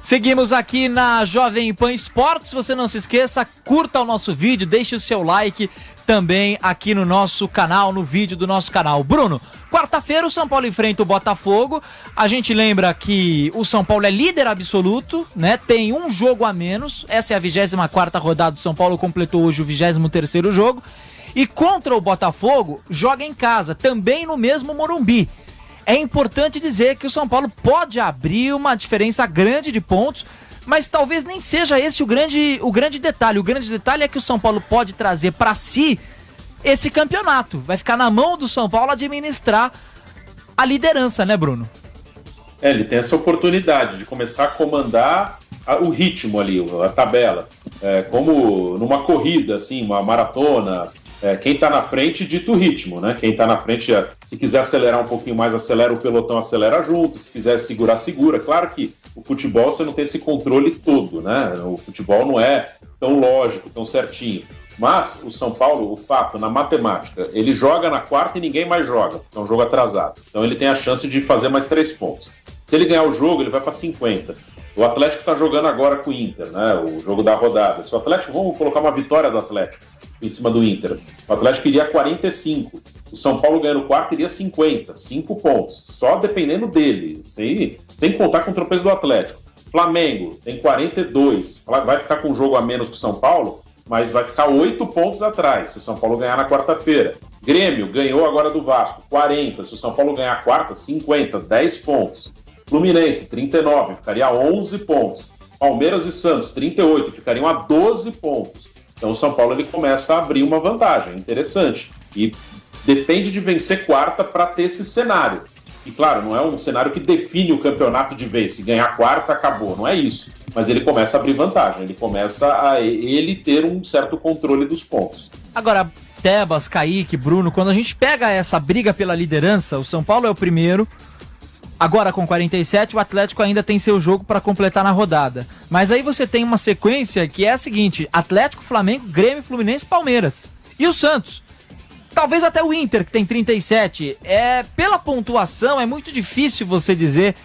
Seguimos aqui na Jovem Pan Esportes. Você não se esqueça, curta o nosso vídeo, deixe o seu like também aqui no nosso canal, no vídeo do nosso canal. Bruno, quarta-feira o São Paulo enfrenta o Botafogo. A gente lembra que o São Paulo é líder absoluto, né? Tem um jogo a menos. Essa é a 24ª rodada. O São Paulo completou hoje o 23º jogo. E contra o Botafogo, joga em casa, também no mesmo Morumbi. É importante dizer que o São Paulo pode abrir uma diferença grande de pontos, mas talvez nem seja esse o grande detalhe. O grande detalhe é que o São Paulo pode trazer para si esse campeonato. Vai ficar na mão do São Paulo administrar a liderança, né, Bruno? Ele tem essa oportunidade de começar a comandar o ritmo ali, a tabela. Como numa corrida, assim, uma maratona. Quem está na frente dita o ritmo, né? Quem está na frente, se quiser acelerar um pouquinho mais, acelera, o pelotão acelera junto, se quiser segurar, segura. Claro que o futebol você não tem esse controle todo, né? O futebol não é tão lógico, tão certinho. Mas o São Paulo, o fato, na matemática, ele joga na quarta e ninguém mais joga. É um jogo atrasado. Então ele tem a chance de fazer mais 3 pontos. Se ele ganhar o jogo, ele vai para 50. O Atlético está jogando agora com o Inter, né? O jogo da rodada. Se o Atlético, vamos colocar uma vitória do Atlético em cima do Inter. O Atlético iria 45. O São Paulo ganhando o quarto iria 50. 5 pontos. Só dependendo dele. Sem contar com o tropeço do Atlético. Flamengo tem 42. Vai ficar com um jogo a menos que o São Paulo, mas vai ficar 8 pontos atrás se o São Paulo ganhar na quarta-feira. Grêmio ganhou agora do Vasco, 40. Se o São Paulo ganhar a quarta, 50, 10 pontos. Fluminense, 39, ficaria a 11 pontos. Palmeiras e Santos, 38, ficariam a 12 pontos. Então o São Paulo ele começa a abrir uma vantagem interessante. E depende de vencer quarta para ter esse cenário. E claro, não é um cenário que define o campeonato de vez. Se ganhar quarta, acabou. Não é isso. Mas ele começa a abrir vantagem. Ele começa a ele ter um certo controle dos pontos. Agora, Tebas, Kaique, Bruno, quando a gente pega essa briga pela liderança, o São Paulo é o primeiro. Agora com 47, o Atlético ainda tem seu jogo para completar na rodada. Mas aí você tem uma sequência que é a seguinte: Atlético, Flamengo, Grêmio, Fluminense, Palmeiras. E o Santos? Talvez até o Inter, que tem 37. Pela pontuação, é muito difícil você dizer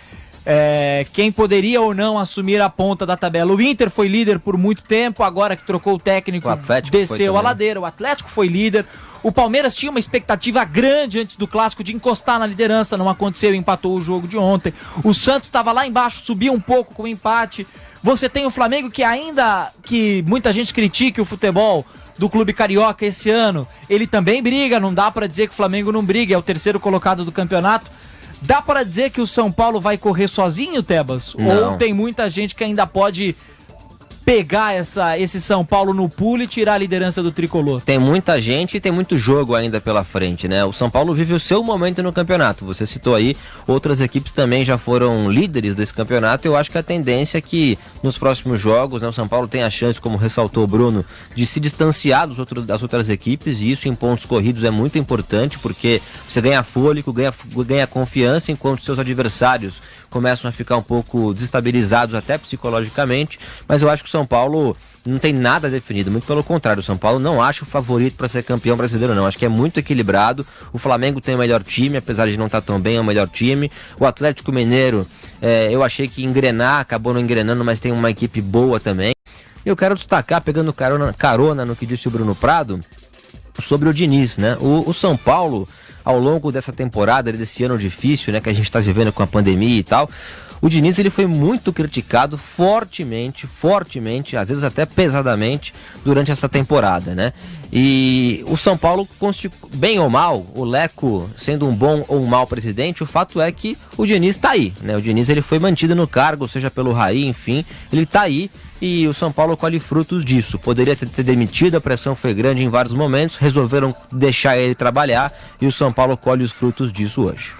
quem poderia ou não assumir a ponta da tabela. O Inter foi líder por muito tempo, agora que trocou o técnico, desceu a ladeira. O Atlético foi líder. O Palmeiras tinha uma expectativa grande antes do clássico de encostar na liderança, não aconteceu, empatou o jogo de ontem. O Santos estava lá embaixo, subiu um pouco com o empate. Você tem o Flamengo que ainda que muita gente critique o futebol do clube carioca esse ano, ele também briga, não dá pra dizer que o Flamengo não briga, é o terceiro colocado do campeonato. Dá pra dizer que o São Paulo vai correr sozinho, Tebas? Não. Ou tem muita gente que ainda pode pegar esse São Paulo no pulo e tirar a liderança do tricolor? Tem muita gente e tem muito jogo ainda pela frente, né? O São Paulo vive o seu momento no campeonato. Você citou aí, outras equipes também já foram líderes desse campeonato. Eu acho que a tendência é que nos próximos jogos, né, o São Paulo tem a chance, como ressaltou o Bruno, de se distanciar das outras equipes, e isso em pontos corridos é muito importante, porque você ganha fôlego, ganha confiança, enquanto seus adversários começam a ficar um pouco desestabilizados até psicologicamente. Mas eu acho que o São Paulo não tem nada definido, muito pelo contrário. O São Paulo não acha o favorito para ser campeão brasileiro, não. Acho que é muito equilibrado. O Flamengo tem o melhor time, apesar de não estar tão bem, é o melhor time. O Atlético Mineiro, eu achei que acabou não engrenando, mas tem uma equipe boa também. Eu quero destacar, pegando carona no que disse o Bruno Prado, sobre o Diniz, né? O São Paulo, ao longo dessa temporada, desse ano difícil, né, que a gente está vivendo com a pandemia e tal, o Diniz ele foi muito criticado fortemente, às vezes até pesadamente, durante essa temporada, né? E o São Paulo, bem ou mal, o Leco sendo um bom ou um mau presidente, o fato é que o Diniz está aí, né? O Diniz ele foi mantido no cargo, seja pelo Raí, enfim, ele está aí. E o São Paulo colhe frutos disso. Poderia ter demitido, a pressão foi grande em vários momentos, resolveram deixar ele trabalhar e o São Paulo colhe os frutos disso hoje.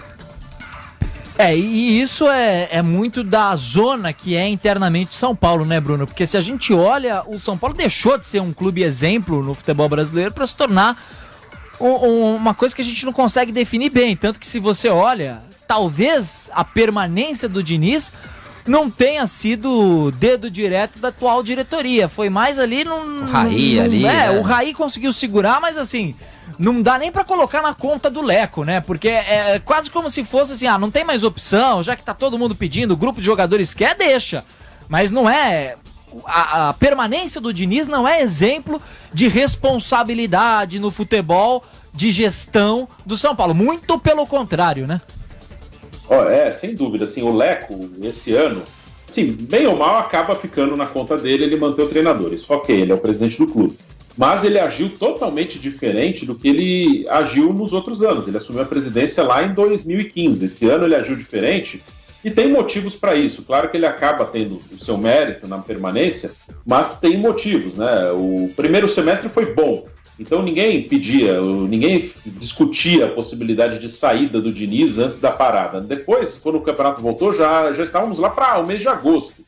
E isso é muito da zona que é internamente São Paulo, né, Bruno? Porque se a gente olha, o São Paulo deixou de ser um clube exemplo no futebol brasileiro para se tornar uma coisa que a gente não consegue definir bem. Tanto que se você olha, talvez a permanência do Diniz não tenha sido dedo direto da atual diretoria. Foi mais ali o Raí ali. Né? O Raí conseguiu segurar, mas assim, não dá nem pra colocar na conta do Leco, né? Porque é quase como se fosse assim, não tem mais opção, já que tá todo mundo pedindo, o grupo de jogadores quer, deixa. Mas não é... A permanência do Diniz não é exemplo de responsabilidade no futebol, de gestão do São Paulo. Muito pelo contrário, né? Sem dúvida. Assim, o Leco, esse ano, assim, bem ou mal, acaba ficando na conta dele ele manter o treinador. Isso ok, ele é o presidente do clube. Mas ele agiu totalmente diferente do que ele agiu nos outros anos. Ele assumiu a presidência lá em 2015. Esse ano ele agiu diferente e tem motivos para isso. Claro que ele acaba tendo o seu mérito na permanência, mas tem motivos, né? O primeiro semestre foi bom. Então ninguém discutia a possibilidade de saída do Diniz antes da parada. Depois, quando o campeonato voltou, já estávamos lá para o mês de agosto.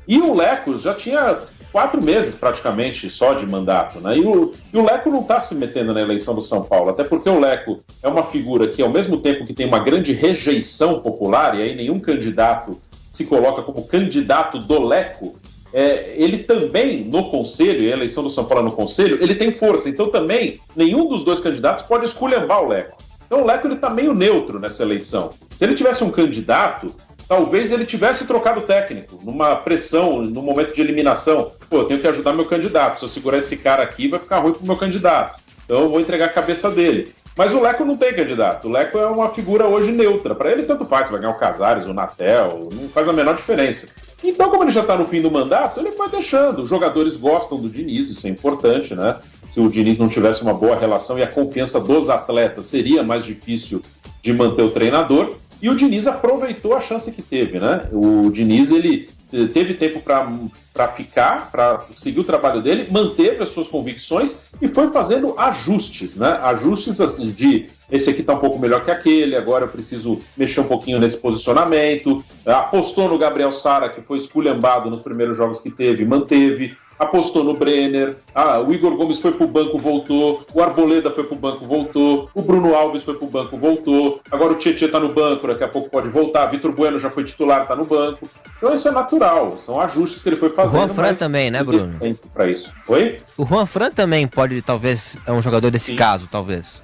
E o Leco já tinha 4 meses praticamente só de mandato, né? E o Leco não está se metendo na eleição do São Paulo, até porque o Leco é uma figura que, ao mesmo tempo que tem uma grande rejeição popular, e aí nenhum candidato se coloca como candidato do Leco, ele também, no Conselho, e a eleição do São Paulo no Conselho, ele tem força. Então também, nenhum dos dois candidatos pode esculhambar o Leco. Então o Leco está meio neutro nessa eleição. Se ele tivesse um candidato, talvez ele tivesse trocado técnico, numa pressão, no momento de eliminação. Eu tenho que ajudar meu candidato. Se eu segurar esse cara aqui, vai ficar ruim pro meu candidato. Então eu vou entregar a cabeça dele. Mas o Leco não tem candidato. O Leco é uma figura hoje neutra. Para ele, tanto faz. Vai ganhar o Casares, o Natel, não faz a menor diferença. Então, como ele já está no fim do mandato, ele vai deixando. Os jogadores gostam do Diniz, isso é importante, né? Se o Diniz não tivesse uma boa relação e a confiança dos atletas, seria mais difícil de manter o treinador. E o Diniz aproveitou a chance que teve, né? O Diniz, ele teve tempo para ficar, para seguir o trabalho dele, manteve as suas convicções e foi fazendo ajustes, né? Ajustes assim de, esse aqui tá um pouco melhor que aquele, agora eu preciso mexer um pouquinho nesse posicionamento. Apostou no Gabriel Sara, que foi esculhambado nos primeiros jogos que teve, manteve. Apostou no Brenner, o Igor Gomes foi pro banco, voltou, o Arboleda foi pro banco, voltou, o Bruno Alves foi pro banco, voltou, agora o Tietchan tá no banco, daqui a pouco pode voltar, Vitor Bueno já foi titular, tá no banco. Então isso é natural, são ajustes que ele foi fazendo. O Juan Fran também, né, Bruno? Pra isso. Oi? O Juan Fran também pode, talvez, é um jogador desse caso, talvez.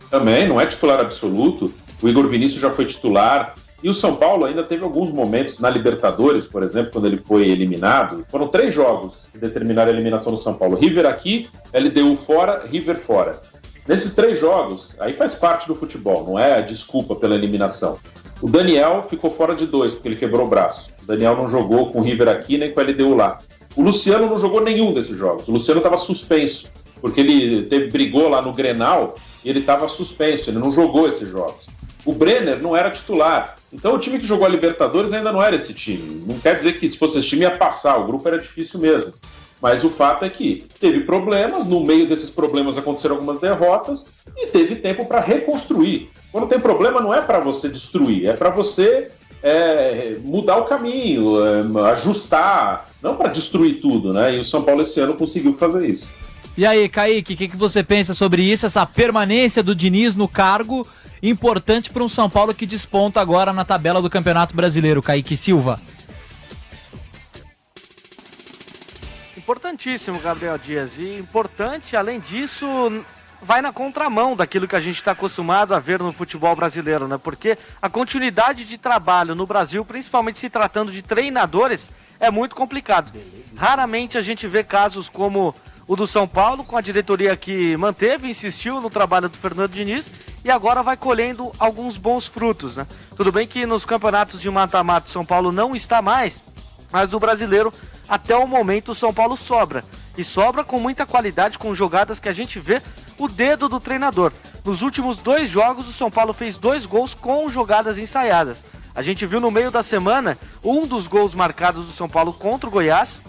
Também, não é titular absoluto, o Igor Vinícius já foi titular. E o São Paulo ainda teve alguns momentos na Libertadores, por exemplo, quando ele foi eliminado. Foram 3 jogos que determinaram a eliminação do São Paulo. River aqui, LDU fora, River fora. Nesses 3 jogos, aí faz parte do futebol, não é a desculpa pela eliminação. O Daniel ficou fora de 2, porque ele quebrou o braço. O Daniel não jogou com o River aqui, nem com a LDU lá. O Luciano não jogou nenhum desses jogos. O Luciano estava suspenso, porque ele brigou lá no Grenal e ele estava suspenso, ele não jogou esses jogos. O Brenner não era titular. Então o time que jogou a Libertadores ainda não era esse time. Não quer dizer que se fosse esse time ia passar, o grupo era difícil mesmo. Mas o fato é que teve problemas, no meio desses problemas aconteceram algumas derrotas e teve tempo para reconstruir. Quando tem problema não é para você destruir, é para você mudar o caminho, ajustar, não para destruir tudo, né? E o São Paulo esse ano conseguiu fazer isso. E aí, Kaique, o que você pensa sobre isso, essa permanência do Diniz no cargo, importante para um São Paulo que desponta agora na tabela do Campeonato Brasileiro, Kaique Silva? Importantíssimo, Gabriel Dias, e importante, além disso, vai na contramão daquilo que a gente está acostumado a ver no futebol brasileiro, né? Porque a continuidade de trabalho no Brasil, principalmente se tratando de treinadores, é muito complicado. Raramente a gente vê casos como o do São Paulo, com a diretoria que manteve, insistiu no trabalho do Fernando Diniz e agora vai colhendo alguns bons frutos, né? Tudo bem que nos campeonatos de mata-mata o São Paulo não está mais, mas no brasileiro, até o momento, o São Paulo sobra. E sobra com muita qualidade, com jogadas que a gente vê o dedo do treinador. Nos últimos 2 jogos, o São Paulo fez 2 gols com jogadas ensaiadas. A gente viu no meio da semana, um dos gols marcados do São Paulo contra o Goiás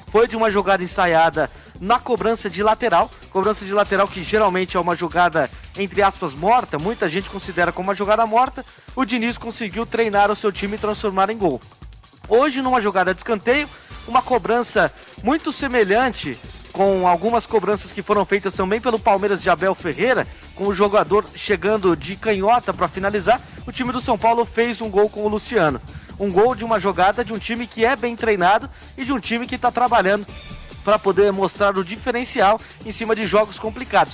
foi de uma jogada ensaiada na cobrança de lateral que geralmente é uma jogada, entre aspas, morta, muita gente considera como uma jogada morta. O Diniz conseguiu treinar o seu time e transformar em gol. Hoje, numa jogada de escanteio, uma cobrança muito semelhante com algumas cobranças que foram feitas também pelo Palmeiras de Abel Ferreira, com o jogador chegando de canhota para finalizar, o time do São Paulo fez um gol com o Luciano. Um gol de uma jogada de um time que é bem treinado e de um time que está trabalhando para poder mostrar o diferencial em cima de jogos complicados.